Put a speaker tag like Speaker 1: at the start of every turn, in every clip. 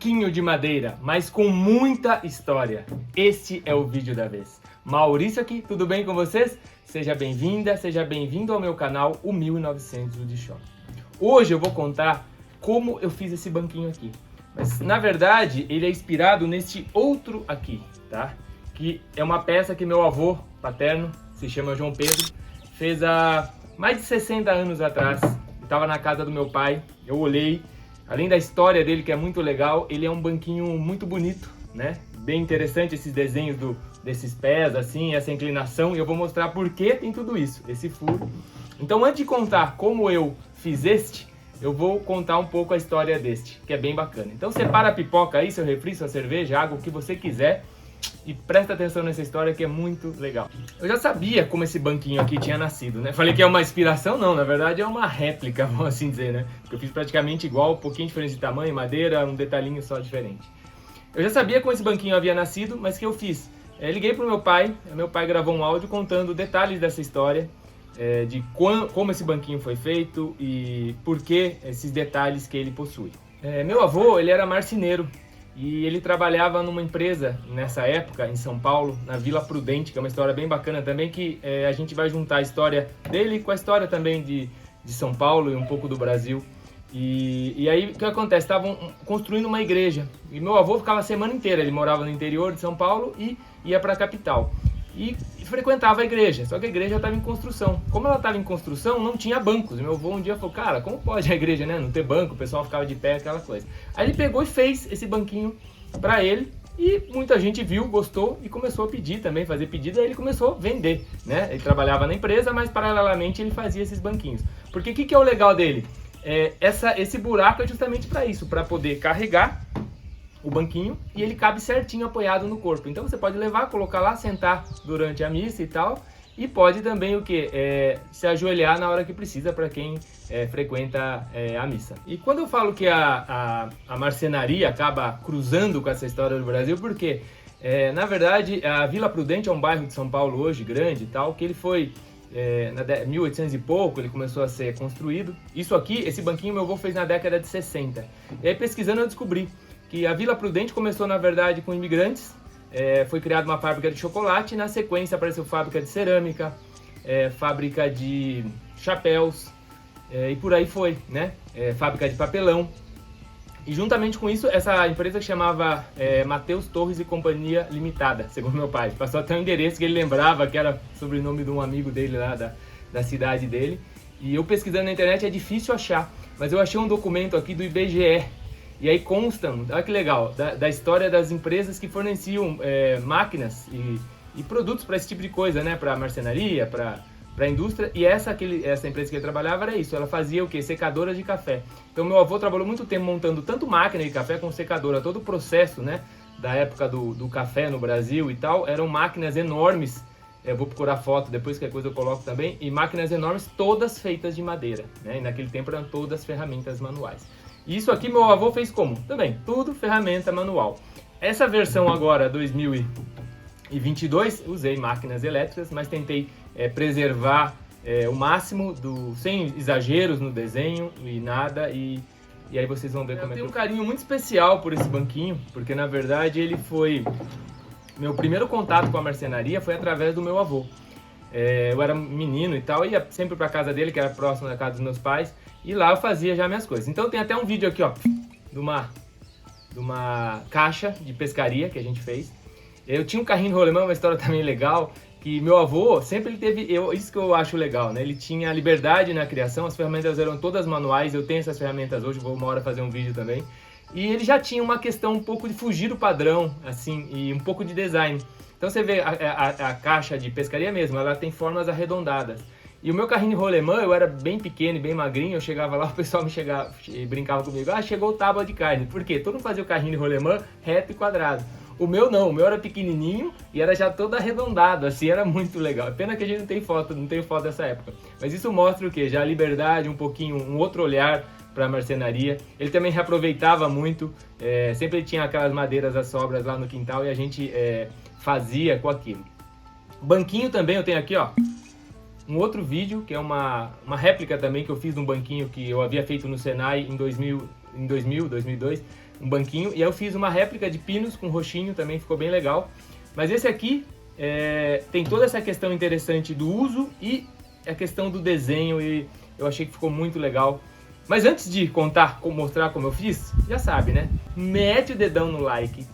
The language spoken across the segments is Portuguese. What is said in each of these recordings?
Speaker 1: banquinho de madeira, mas com muita história. Este é o vídeo da vez. Maurício aqui, tudo bem com vocês? Seja bem-vinda, seja bem-vindo ao meu canal, o 1900 Wood Shop. Hoje eu vou contar como eu fiz esse banquinho aqui. Mas, na verdade, ele é inspirado neste outro aqui, tá? Que é uma peça que meu avô paterno, se chama João Pedro, fez há mais de 60 anos atrás. Estava na casa do meu pai, eu olhei. Além da história dele, que é muito legal, ele é um banquinho muito bonito, né? Bem interessante esses desenhos desses pés, assim, essa inclinação. E eu vou mostrar por que tem tudo isso, esse furo. Então, antes de contar como eu fiz este, eu vou contar um pouco a história deste, que é bem bacana. Então, separa a pipoca aí, seu refri, sua cerveja, água, o que você quiser. E presta atenção nessa história que é muito legal. Eu já sabia como esse banquinho aqui tinha nascido, né? Falei que é uma inspiração, não, na verdade é uma réplica, vamos assim dizer, né? Porque eu fiz praticamente igual, um pouquinho diferente de tamanho, madeira, um detalhinho só diferente. Eu já sabia como esse banquinho havia nascido, mas o que eu fiz? Liguei pro meu pai gravou um áudio contando detalhes dessa história, de como esse banquinho foi feito e por que esses detalhes que ele possui. Meu avô, ele era marceneiro. E ele trabalhava numa empresa, nessa época, em São Paulo, na Vila Prudente, que é uma história bem bacana também, que a gente vai juntar a história dele com a história também de São Paulo e um pouco do Brasil. E aí, o que acontece? Estavam construindo uma igreja. E meu avô ficava a semana inteira, ele morava no interior de São Paulo e ia para a capital. E frequentava a igreja, só que a igreja estava em construção. Como ela estava em construção, não tinha bancos. Meu avô um dia falou, cara, como pode a igreja, né, não ter banco? O pessoal ficava de pé, aquela coisa. Aí ele pegou e fez esse banquinho para ele e muita gente viu, gostou e começou a pedir também, fazer pedido. Aí ele começou a vender, né? Ele trabalhava na empresa, mas paralelamente ele fazia esses banquinhos. Porque o que é o legal dele? Esse buraco é justamente para isso, para poder carregar o banquinho e ele cabe certinho apoiado no corpo. Então você pode levar, colocar lá, sentar durante a missa e tal. E pode também o que? Se ajoelhar na hora que precisa para quem frequenta a missa. E quando eu falo que a marcenaria acaba cruzando com essa história do Brasil, porque na verdade a Vila Prudente é um bairro de São Paulo hoje grande e tal, que ele foi na 1800 e pouco, ele começou a ser construído. Isso aqui, esse banquinho meu avô fez na década de 60. E aí pesquisando eu descobri que a Vila Prudente começou, na verdade, com imigrantes, foi criada uma fábrica de chocolate, e na sequência apareceu fábrica de cerâmica, fábrica de chapéus, e por aí foi, né? Fábrica de papelão. E juntamente com isso, essa empresa que chamava Mateus Torres e Companhia Limitada, segundo meu pai. Passou até um endereço que ele lembrava, que era sobrenome de um amigo dele lá da cidade dele. E eu pesquisando na internet é difícil achar, mas eu achei um documento aqui do IBGE. E aí constam, olha que legal, da história das empresas que forneciam máquinas e produtos para esse tipo de coisa, né? Para marcenaria, para a indústria. E essa empresa que ele trabalhava era isso, ela fazia o quê? Secadoras de café. Então meu avô trabalhou muito tempo montando tanto máquina de café como secadora. Todo o processo, né, da época do café no Brasil e tal, eram máquinas enormes. Eu vou procurar foto depois, que a coisa eu coloco também. E máquinas enormes, todas feitas de madeira, né? E naquele tempo eram todas ferramentas manuais. E isso aqui meu avô fez como? Também, tudo ferramenta manual. Essa versão agora, 2022, usei máquinas elétricas, mas tentei preservar o máximo, sem exageros no desenho e nada. E aí vocês vão ver como é que eu tenho um carinho muito especial por esse banquinho, porque na verdade ele foi... Meu primeiro contato com a marcenaria foi através do meu avô. Eu era menino e tal, ia sempre para casa dele, que era próximo da casa dos meus pais, e lá eu fazia já minhas coisas. Então tem até um vídeo aqui, ó, de uma caixa de pescaria que a gente fez. Eu tinha um carrinho de rolemã, uma história também legal, que meu avô sempre ele teve, isso que eu acho legal, né? Ele tinha liberdade na criação, as ferramentas eram todas manuais, eu tenho essas ferramentas hoje, vou uma hora fazer um vídeo também. E ele já tinha uma questão um pouco de fugir do padrão, assim, e um pouco de design. Então você vê a caixa de pescaria mesmo, ela tem formas arredondadas. E o meu carrinho de rolemã, eu era bem pequeno e bem magrinho, eu chegava lá, o pessoal brincava comigo, chegou o tábua de carne. Por quê? Todo mundo fazia o carrinho de rolemã reto e quadrado. O meu não, o meu era pequenininho e era já todo arredondado, assim, era muito legal. Pena que a gente não tem foto dessa época. Mas isso mostra o quê? Já a liberdade, um pouquinho, um outro olhar para a marcenaria. Ele também reaproveitava muito, sempre tinha aquelas madeiras, as sobras lá no quintal e a gente fazia com aquilo. Banquinho também eu tenho aqui, ó, um outro vídeo que é uma réplica também que eu fiz de um banquinho que eu havia feito no Senai em 2002. um banquinho. E aí eu fiz uma réplica de pinos com roxinho, também ficou bem legal. Mas esse aqui tem toda essa questão interessante do uso e a questão do desenho, e eu achei que ficou muito legal. Mas antes de mostrar como eu fiz, já sabe, né? Mete o dedão no like,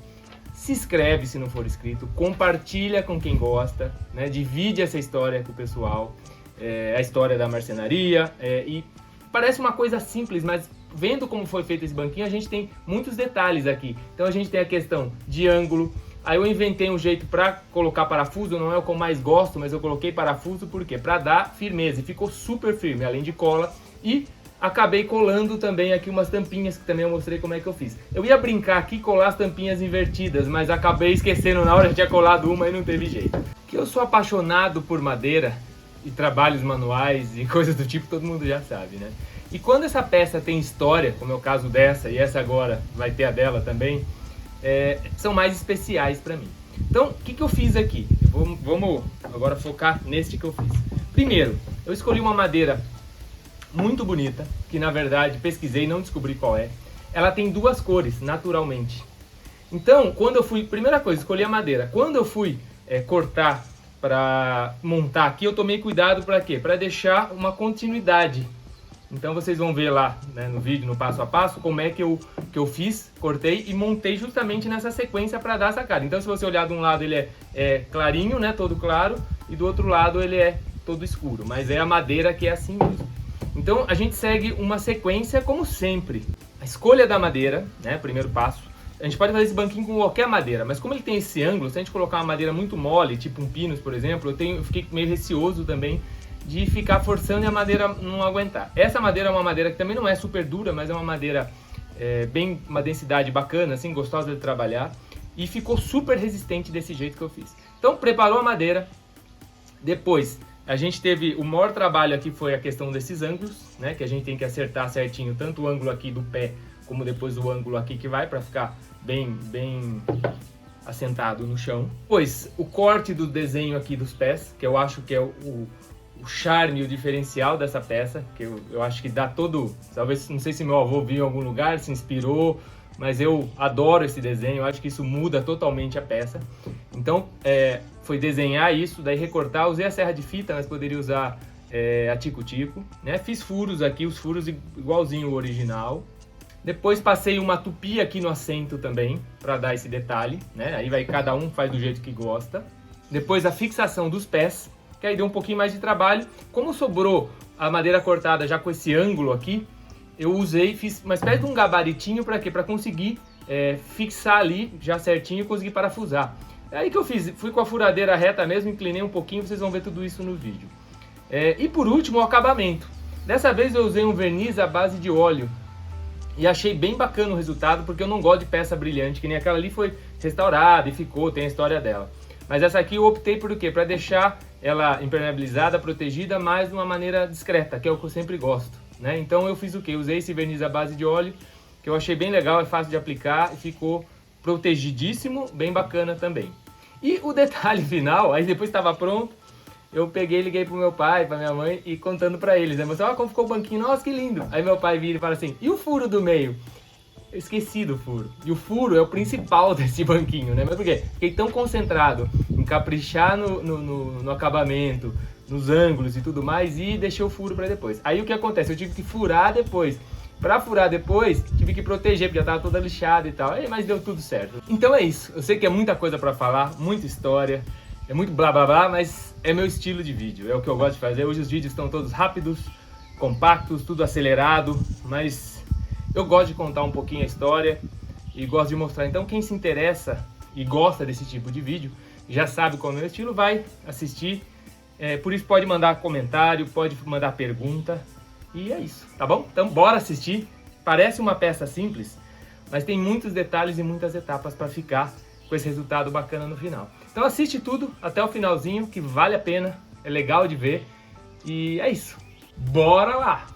Speaker 1: se inscreve se não for inscrito, compartilha com quem gosta, né? Divide essa história com o pessoal, a história da marcenaria, e parece uma coisa simples, mas vendo como foi feito esse banquinho, a gente tem muitos detalhes aqui. Então a gente tem a questão de ângulo. Aí eu inventei um jeito para colocar parafuso, não é o que eu mais gosto, mas eu coloquei parafuso por quê? Para dar firmeza, e ficou super firme, além de cola. E acabei colando também aqui umas tampinhas, que também eu mostrei como é que eu fiz. Eu ia brincar aqui e colar as tampinhas invertidas, mas acabei esquecendo na hora, já tinha colado uma e não teve jeito. Que eu sou apaixonado por madeira e trabalhos manuais e coisas do tipo, todo mundo já sabe, né? E quando essa peça tem história, como é o caso dessa, e essa agora vai ter a dela também, são mais especiais para mim. Então, o que eu fiz aqui? Vamos agora focar neste que eu fiz. Primeiro, eu escolhi uma madeira muito bonita, que na verdade pesquisei e não descobri qual é. Ela tem duas cores, naturalmente. Então, quando eu fui... Primeira coisa, escolhi a madeira. Quando eu fui cortar para montar aqui, eu tomei cuidado para quê? Para deixar uma continuidade. Então vocês vão ver lá, né, no vídeo, no passo a passo, como é que eu fiz, cortei e montei justamente nessa sequência para dar essa cara. Então se você olhar de um lado ele é clarinho, né, todo claro, e do outro lado ele é todo escuro. Mas é a madeira que é assim mesmo. Então a gente segue uma sequência como sempre. A escolha da madeira, né, primeiro passo. A gente pode fazer esse banquinho com qualquer madeira, mas como ele tem esse ângulo, se a gente colocar uma madeira muito mole, tipo um pinus, por exemplo, eu fiquei meio receoso também de ficar forçando e a madeira não aguentar. Essa madeira é uma madeira que também não é super dura, mas é uma madeira uma densidade bacana, assim, gostosa de trabalhar, e ficou super resistente desse jeito que eu fiz. Então preparou a madeira, depois a gente teve o maior trabalho aqui, foi a questão desses ângulos, né, que a gente tem que acertar certinho, tanto o ângulo aqui do pé, como depois o ângulo aqui que vai, para ficar bem assentado no chão. Depois o corte do desenho aqui dos pés, que eu acho que é o charme, o diferencial dessa peça, que eu acho que dá todo... Talvez, não sei se meu avô viu em algum lugar, se inspirou, mas eu adoro esse desenho, eu acho que isso muda totalmente a peça. Então, foi desenhar isso, daí recortar, usei a serra de fita, mas poderia usar a tico-tico, né? Fiz furos aqui, os furos igualzinho o original. Depois passei uma tupi aqui no assento também, para dar esse detalhe, né? Aí cada um faz do jeito que gosta. Depois a fixação dos pés, que aí deu um pouquinho mais de trabalho. Como sobrou a madeira cortada já com esse ângulo aqui, eu fiz uma espécie de um gabaritinho para quê? Para conseguir fixar ali já certinho e conseguir parafusar. É aí que eu fiz, fui com a furadeira reta mesmo, inclinei um pouquinho, vocês vão ver tudo isso no vídeo. E por último, o acabamento. Dessa vez eu usei um verniz à base de óleo. E achei bem bacana o resultado, porque eu não gosto de peça brilhante, que nem aquela ali foi restaurada e ficou, tem a história dela. Mas essa aqui eu optei por quê? Para deixar ela impermeabilizada, protegida, mas de uma maneira discreta, que é o que eu sempre gosto, né? Então eu fiz o quê? Usei esse verniz à base de óleo, que eu achei bem legal, é fácil de aplicar e ficou protegidíssimo, bem bacana também. E o detalhe final, aí depois estava pronto, eu peguei e liguei pro meu pai, pra minha mãe e contando pra eles, né? Mas, como ficou o banquinho, nossa, que lindo! Aí meu pai vira e fala assim, e o furo do meio? Eu esqueci do furo. E o furo é o principal desse banquinho, né? Mas por quê? Fiquei tão concentrado em caprichar no acabamento, nos ângulos e tudo mais, e deixei o furo pra depois. Aí o que acontece? Eu tive que furar depois. Pra furar depois, tive que proteger, porque já tava toda lixada e tal. Mas deu tudo certo. Então é isso. Eu sei que é muita coisa pra falar, muita história. É muito blá blá blá, mas é meu estilo de vídeo, é o que eu gosto de fazer. Hoje os vídeos estão todos rápidos, compactos, tudo acelerado, mas eu gosto de contar um pouquinho a história e gosto de mostrar. Então quem se interessa e gosta desse tipo de vídeo, já sabe qual é o meu estilo, vai assistir. Por isso pode mandar comentário, pode mandar pergunta, e é isso, tá bom? Então bora assistir. Parece uma peça simples, mas tem muitos detalhes e muitas etapas para ficar com esse resultado bacana no final. Então assiste tudo até o finalzinho, que vale a pena, é legal de ver. E é isso. Bora lá!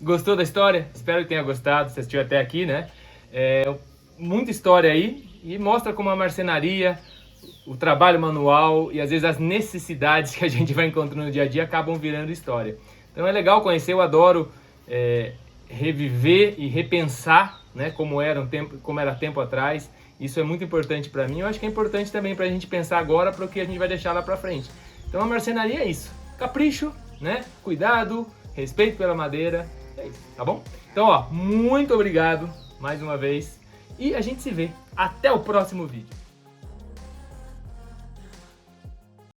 Speaker 1: Gostou da história? Espero que tenha gostado, você assistiu até aqui, né? Muita história aí e mostra como a marcenaria, o trabalho manual e às vezes as necessidades que a gente vai encontrando no dia a dia acabam virando história. Então é legal conhecer, eu adoro reviver e repensar, né, como era tempo atrás. Isso é muito importante para mim. Eu acho que é importante também para a gente pensar agora para o que a gente vai deixar lá para frente. Então a marcenaria é isso, capricho, né, cuidado, respeito pela madeira, é isso, tá bom? Então, ó, muito obrigado mais uma vez e a gente se vê. Até o próximo vídeo.